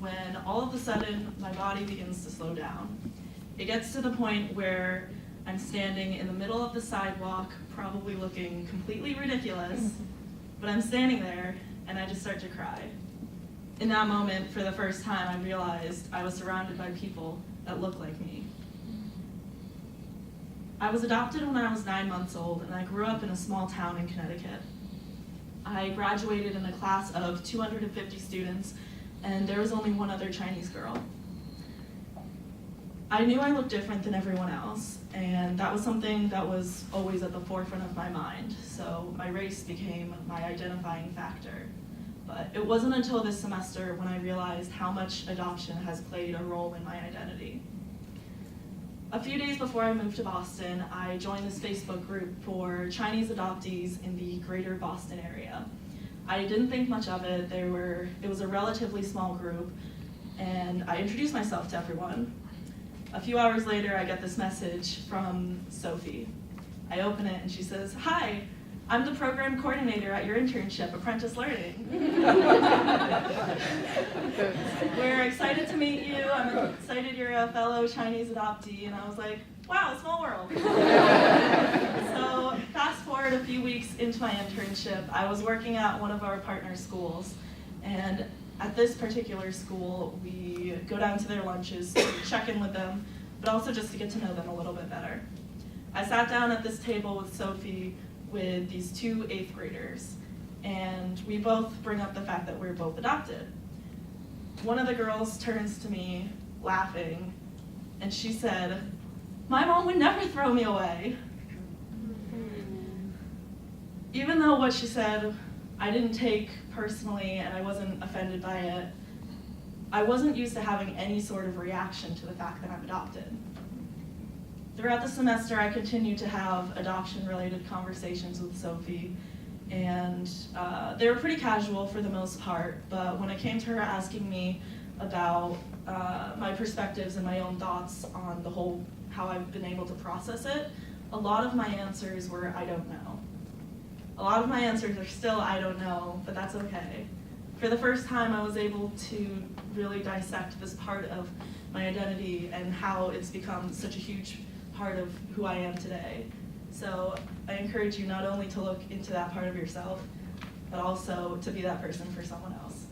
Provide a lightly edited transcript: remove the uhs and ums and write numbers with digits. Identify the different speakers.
Speaker 1: when all of a sudden my body begins to slow down. It gets to the point where I'm standing in the middle of the sidewalk, probably looking completely ridiculous, but I'm standing there and I just start to cry. In that moment, for the first time, I realized I was surrounded by people that looked like me. I was adopted when I was 9 months old, and I grew up in a small town in Connecticut. I graduated in a class of 250 students, and there was only one other Chinese girl. I knew I looked different than everyone else, and that was something that was always at the forefront of my mind, so my race became my identifying factor. But it wasn't until this semester when I realized how much adoption has played a role in my identity. A few days before I moved to Boston, I joined this Facebook group for Chinese adoptees in the greater Boston area. I didn't think much of it. It was a relatively small group, and I introduced myself to everyone. A few hours later, I get this message from Sophie. I open it and she says, "Hi, I'm the program coordinator at your internship, Apprentice Learning. We're excited to meet you. I'm excited you're a fellow Chinese adoptee." And I was like, wow, small world. So fast forward a few weeks into my internship, I was working at one of our partner schools. And at this particular school, we go down to their lunches to check in with them, but also just to get to know them a little bit better. I sat down at this table with Sophie with these two 8th graders, and we both bring up the fact that we're both adopted. One of the girls turns to me, laughing, and she said, "My mom would never throw me away." Even though what she said I didn't take personally and I wasn't offended by it, I wasn't used to having any sort of reaction to the fact that I'm adopted. Throughout the semester, I continued to have adoption-related conversations with Sophie, and they were pretty casual for the most part, but when it came to her asking me about my perspectives and my own thoughts on the whole, how I've been able to process it, a lot of my answers were, "I don't know." A lot of my answers are still, "I don't know," but that's okay. For the first time, I was able to really dissect this part of my identity and how it's become such a huge part of who I am today. So I encourage you not only to look into that part of yourself, but also to be that person for someone else.